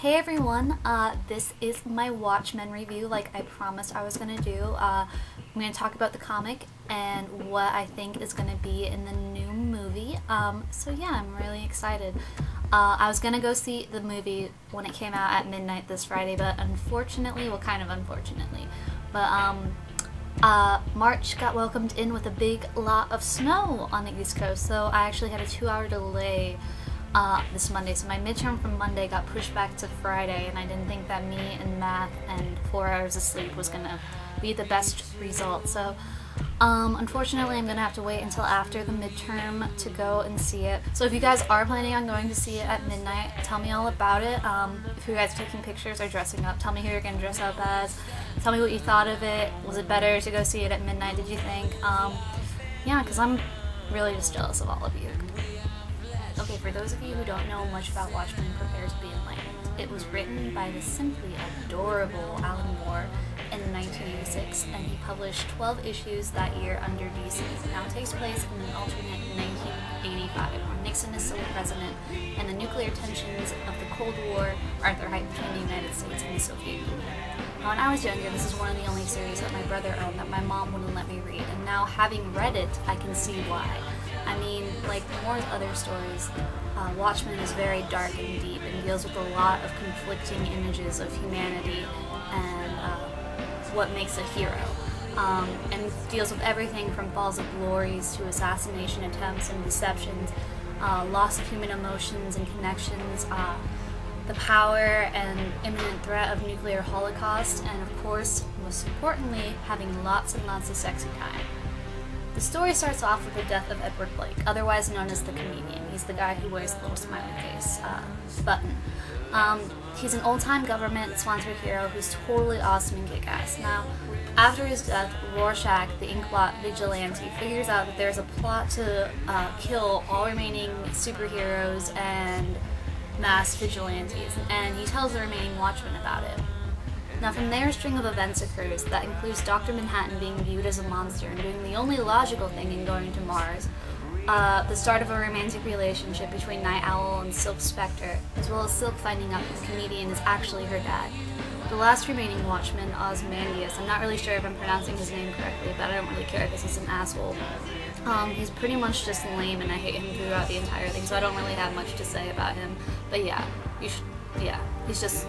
Hey everyone, this is my Watchmen review like I promised I was going to do. I'm going to talk about the comic and what I think is going to be in the new movie. So yeah, I'm really excited. I was going to go see the movie when it came out at midnight this Friday, but unfortunately, well kind of unfortunately, but March got welcomed in with a big lot of snow on the East Coast, so I actually had a 2-hour delay this Monday. So my midterm from Monday got pushed back to Friday, and I didn't think that me and math and 4 hours of sleep was gonna be the best result. So unfortunately, I'm gonna have to wait until after the midterm to go and see it. So if you guys are planning on going to see it at midnight, tell me all about it. If you guys are taking pictures or dressing up, tell me who you're gonna dress up as. Tell me what you thought of it. Was it better to go see it at midnight, did you think? Yeah, because I'm really just jealous of all of you. Okay, for those of you who don't know much about Watchmen, prepare to be enlightened. It was written by the simply adorable Alan Moore in 1986, and he published 12 issues that year under DC. Now it takes place in an alternate 1985, when Nixon is still president, and the nuclear tensions of the Cold War are at their height between the United States and the Soviet Union. Now, when I was younger, this is one of the only series that my brother owned that my mom wouldn't let me read, and now having read it, I can see why. I mean, like Moore's other stories, Watchmen is very dark and deep and deals with a lot of conflicting images of humanity and what makes a hero. And deals with everything from falls of glories to assassination attempts and deceptions, loss of human emotions and connections, the power and imminent threat of nuclear holocaust, and of course, most importantly, having lots and lots of sexy time. The story starts off with the death of Edward Blake, otherwise known as the comedian. He's the guy who wears the little smiley face button. He's an old-time government-sponsored hero who's totally awesome and kick-ass. Now, after his death, Rorschach, the Inkblot vigilante, figures out that there's a plot to kill all remaining superheroes and mass vigilantes, and he tells the remaining Watchmen about it. Now from there, a string of events occurs that includes Dr. Manhattan being viewed as a monster and doing the only logical thing in going to Mars, the start of a romantic relationship between Night Owl and Silk Spectre, as well as Silk finding out that the comedian is actually her dad. The last remaining Watchman, Ozymandias, I'm not really sure if I'm pronouncing his name correctly, but I don't really care because he's an asshole. He's pretty much just lame, and I hate him throughout the entire thing, so I don't really have much to say about him. But yeah, he's just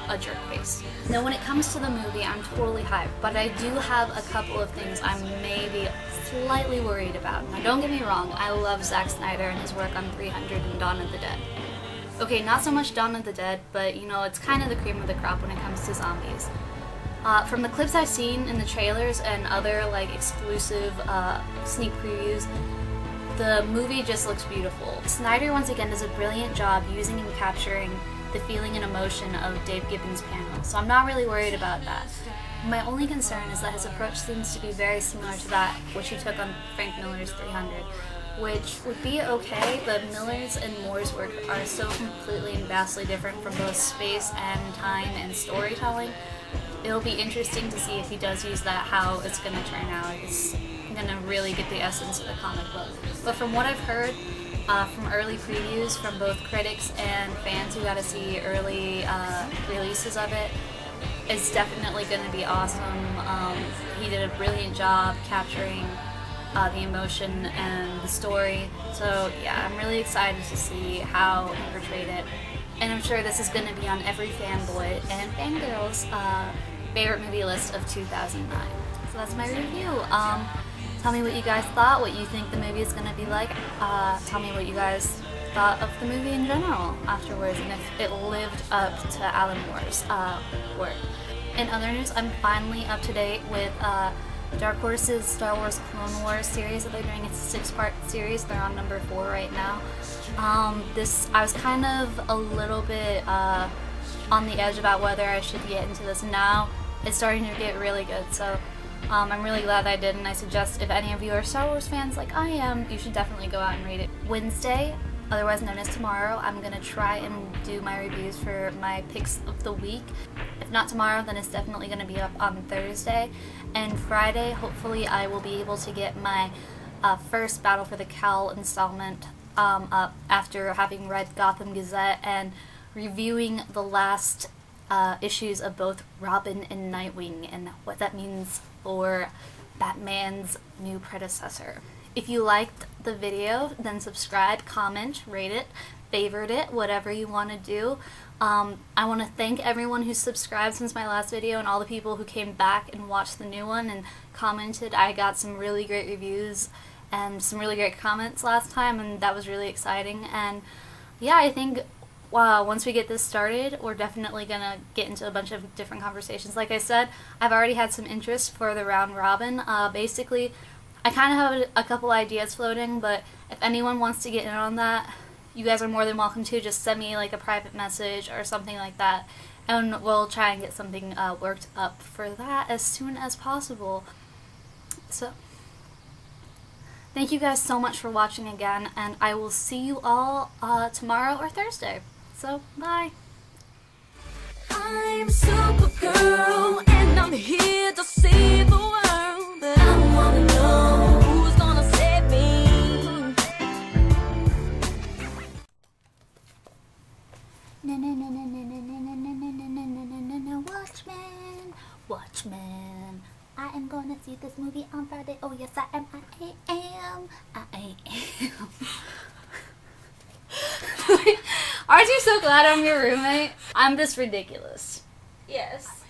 a jerk face. Now when it comes to the movie, I'm totally hyped, but I do have a couple of things I'm maybe slightly worried about. Now don't get me wrong, I love Zack Snyder and his work on 300 and Dawn of the Dead. Okay, not so much Dawn of the Dead, but you know, it's kind of the cream of the crop when it comes to zombies. From the clips I've seen in the trailers and other like exclusive sneak previews, the movie just looks beautiful. Snyder once again does a brilliant job using and capturing the feeling and emotion of Dave Gibbons' panel, so I'm not really worried about that. My only concern is that his approach seems to be very similar to that which he took on Frank Miller's 300, which would be okay, but Miller's and Moore's work are so completely and vastly different from both space and time and storytelling. It'll be interesting to see if he does use that, how it's going to turn out. It's going to really get the essence of the comic book. But from what I've heard, from early previews from both critics and fans who got to see early releases of it, it's definitely going to be awesome. He did a brilliant job capturing the emotion and the story. So yeah, I'm really excited to see how he portrayed it. And I'm sure this is going to be on every fanboy and fangirl's favorite movie list of 2009. So that's my review. Tell me what you guys thought, what you think the movie is going to be like. Tell me what you guys thought of the movie in general afterwards, and if it lived up to Alan Moore's work. In other news, I'm finally up to date with Dark Horse's Star Wars Clone Wars series that they're doing. It's a 6-part series. They're on number 4 right now. I was kind of a little bit on the edge about whether I should get into this. Now it's starting to get really good, so I'm really glad I did, and I suggest if any of you are Star Wars fans like I am, you should definitely go out and read it. Wednesday, otherwise known as tomorrow, I'm going to try and do my reviews for my picks of the week. If not tomorrow, then it's definitely going to be up on Thursday. And Friday, hopefully I will be able to get my first Battle for the Cowl installment up after having read Gotham Gazette and reviewing the last issues of both Robin and Nightwing and what that means for Batman's new predecessor. If you liked the video, then subscribe, comment, rate it, favorite it, whatever you want to do. I want to thank everyone who subscribed since my last video and all the people who came back and watched the new one and commented. I got some really great reviews and some really great comments last time, and that was really exciting. And yeah, I think once we get this started, we're definitely going to get into a bunch of different conversations. Like I said, I've already had some interest for the round robin. Basically, I kind of have a couple ideas floating, but if anyone wants to get in on that, you guys are more than welcome to. Just send me like a private message or something like that, and we'll try and get something worked up for that as soon as possible. So, thank you guys so much for watching again, and I will see you all tomorrow or Thursday. So, bye. I'm Supergirl, and I'm here to save the world. But I wanna know who's gonna save me. Watchmen, Watchmen. I am gonna see this movie on Friday. Oh yes, I am. I am. Aren't you so glad I'm your roommate? I'm just ridiculous. Yes.